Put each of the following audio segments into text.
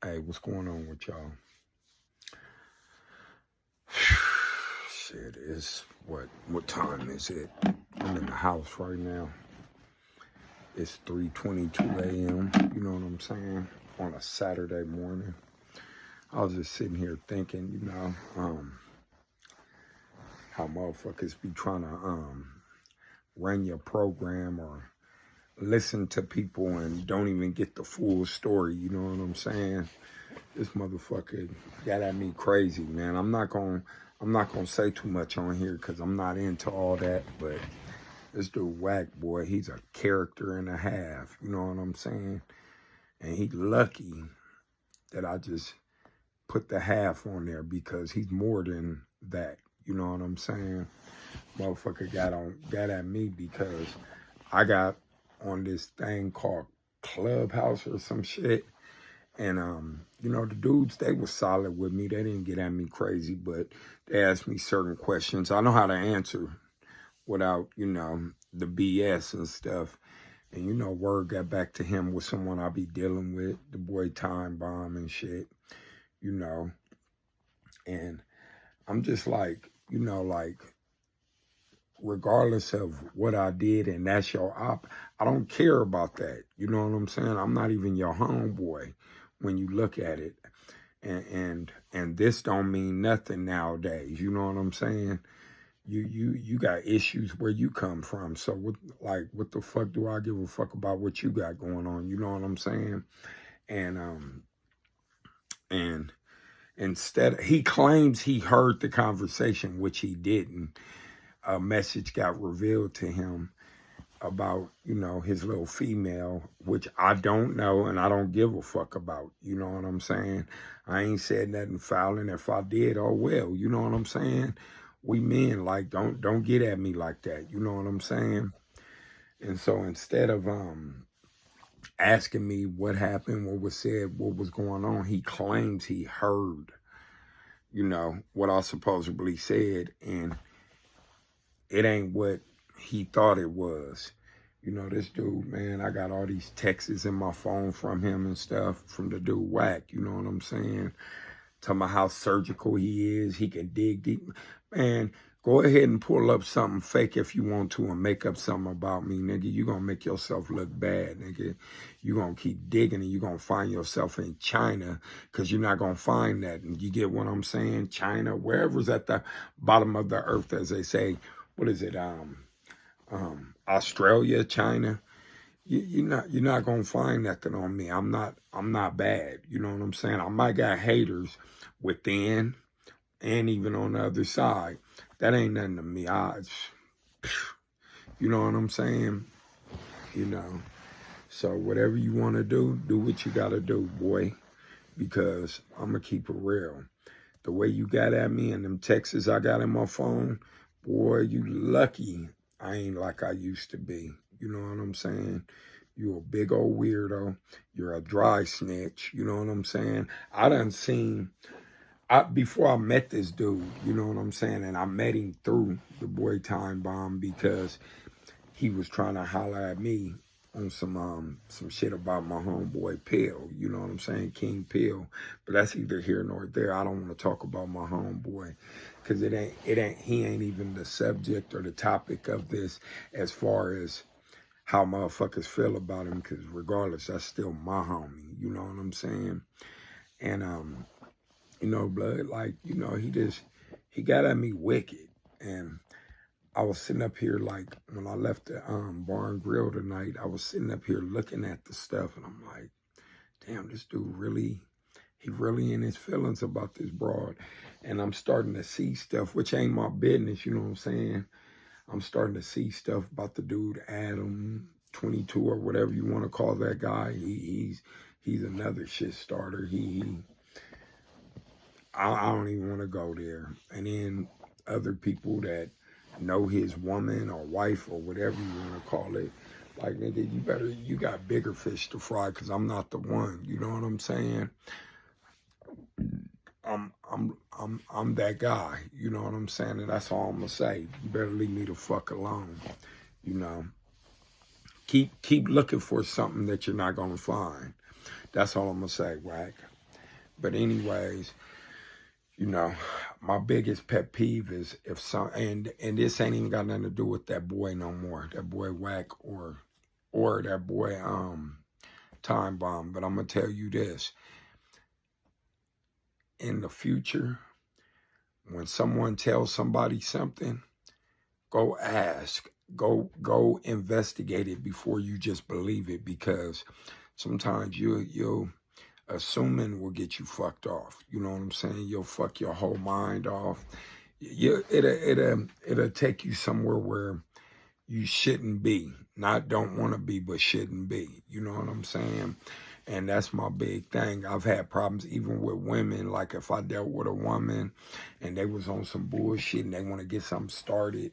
Hey, what's going on with y'all? Shit, it's what time is it? I'm in the house right now. It's 3:22 a.m. You know what I'm saying? On a Saturday morning. I was just sitting here thinking, how motherfuckers be trying to run your program or listen to people and don't even get the full story. You know what I'm saying? This motherfucker got at me crazy, man. I'm not gonna say too much on here because I'm not into all that. But this dude Whack, boy, he's a character and a half. You know what I'm saying? And he lucky that I just put the half on there because he's more than that. You know what I'm saying? Motherfucker got at me because I got on this thing called Clubhouse or some shit. And, the dudes, they were solid with me. They didn't get at me crazy, but they asked me certain questions. I know how to answer without, the BS and stuff. And, word got back to him with someone I be dealing with, the boy Time Bomb and shit, And I'm just like, regardless of what I did and that's your op, I don't care about that. You know what I'm saying? I'm not even your homeboy when you look at it. And this don't mean nothing nowadays. You know what I'm saying? You got issues where you come from. So what the fuck do I give a fuck about what you got going on? You know what I'm saying? And instead, he claims he heard the conversation, which he didn't. A message got revealed to him about, his little female, which I don't know and I don't give a fuck about. You know what I'm saying? I ain't said nothing foul, and if I did, oh well. You know what I'm saying? We men, like, don't get at me like that. You know what I'm saying? And so instead of asking me what happened, what was said, what was going on, he claims he heard, what I supposedly said, and it ain't what he thought it was. This dude, man, I got all these texts in my phone from him and stuff, from the dude Whack, you know what I'm saying? Talking about how surgical he is, he can dig deep. Man, go ahead and pull up something fake if you want to and make up something about me, nigga. You gonna make yourself look bad, nigga. You gonna keep digging and you gonna find yourself in China because you're not gonna find that. And you get what I'm saying? China, wherever's at the bottom of the earth, as they say. What is it? Australia, China. You're not gonna find nothing on me. I'm not bad. You know what I'm saying? I might got haters within and even on the other side. That ain't nothing to me. You know what I'm saying? So whatever you want to do what you gotta do, boy. Because I'm gonna keep it real. The way you got at me and them texts I got in my phone, boy, you lucky I ain't like I used to be. You know what I'm saying? You a big old weirdo. You're a dry snitch. You know what I'm saying? Before I met this dude, you know what I'm saying? And I met him through the boy Time Bomb because he was trying to holler at me on some shit about my homeboy Pill, you know what I'm saying, King Pill. But that's either here nor there. I don't want to talk about my homeboy because he ain't even the subject or the topic of this as far as how motherfuckers feel about him. Because regardless, that's still my homie. You know what I'm saying? And blood, like, he got at me wicked. And I was sitting up here, like, when I left the bar and grill tonight, I was sitting up here looking at the stuff, and I'm like, damn, this dude really in his feelings about this broad. And I'm starting to see stuff, which ain't my business, you know what I'm saying? I'm starting to see stuff about the dude Adam 22 or whatever you want to call that guy. He's another shit starter. I don't even want to go there. And then other people that know his woman or wife or whatever you want to call it, like, nigga, you got bigger fish to fry because I'm not the one. You know what I'm saying? I'm that guy. You know what I'm saying? And that's all I'm gonna say. You better leave me the fuck alone. Keep looking for something that you're not gonna find. That's all I'm gonna say, Whack. But anyways, you know, my biggest pet peeve is if some, and this ain't even got nothing to do with that boy no more, that boy Whack or that boy Time Bomb. But I'm gonna tell you this: in the future, when someone tells somebody something, go ask, go investigate it before you just believe it, because sometimes you'll assuming will get you fucked off. You know what I'm saying? You'll fuck your whole mind off. It'll take you somewhere where you shouldn't be. Not don't want to be, but shouldn't be. You know what I'm saying? And that's my big thing. I've had problems even with women. Like if I dealt with a woman and they was on some bullshit and they want to get something started,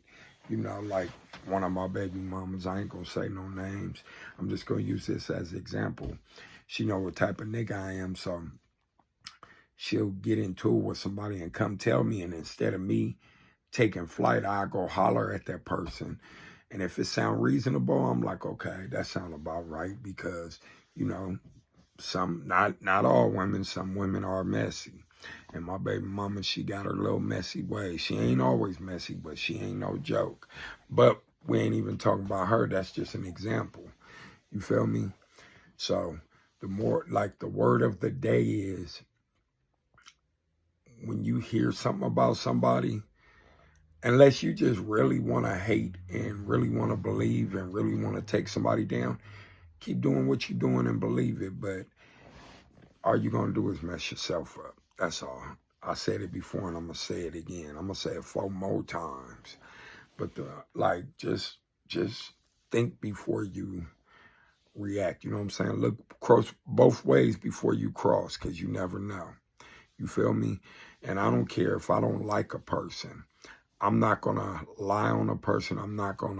you know, like one of my baby mamas, I ain't gonna say no names. I'm just gonna use this as an example. She know what type of nigga I am, so she'll get into it with somebody and come tell me, and instead of me taking flight, I go holler at that person. And if it sound reasonable, I'm like, okay, that sound about right, because, you know, some, not all women, some women are messy. And my baby mama, she got her little messy ways. She ain't always messy, but she ain't no joke. But we ain't even talking about her. That's just an example. You feel me? So the more, like, the word of the day is, when you hear something about somebody, unless you just really want to hate and really want to believe and really want to take somebody down, keep doing what you're doing and believe it. But all you're going to do is mess yourself up. That's all. I said it before and I'm going to say it again. I'm going to say it 4 more times. But just think before you react. You know what I'm saying? Look, cross both ways before you cross, because you never know. You feel me? And I don't care if I don't like a person. I'm not going to lie on a person. I'm not going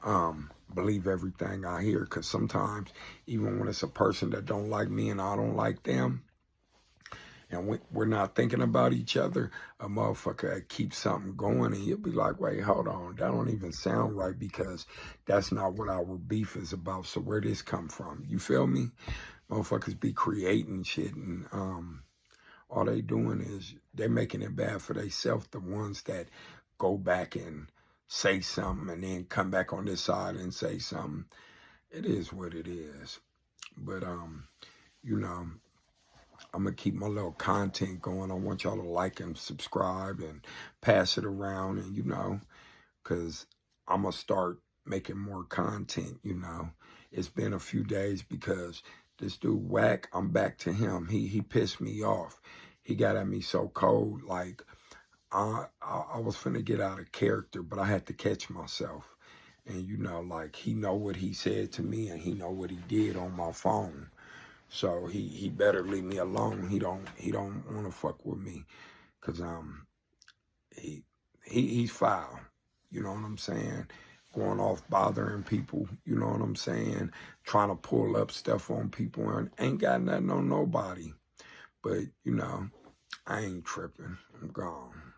to believe everything I hear, because sometimes, even when it's a person that don't like me and I don't like them, and we're not thinking about each other, a motherfucker keeps something going, and you'll be like, wait, hold on, that don't even sound right, because that's not what our beef is about. So where this come from? You feel me? Motherfuckers be creating shit, and all they doing is they're making it bad for themselves, the ones that go back and say something and then come back on this side and say something. It is what it is. But, you know, I'm going to keep my little content going. I want y'all to like and subscribe and pass it around, and, you know, because I'm going to start making more content, you know. It's been a few days because this dude Whack, I'm back to him. He pissed me off. He got at me so cold, like I was finna get out of character, but I had to catch myself. And, you know, like, he know what he said to me and he know what he did on my phone. So he better leave me alone. He don't want to fuck with me, cause he's foul. You know what I'm saying? Going off bothering people. You know what I'm saying? Trying to pull up stuff on people and ain't got nothing on nobody. But, you know, I ain't tripping. I'm gone.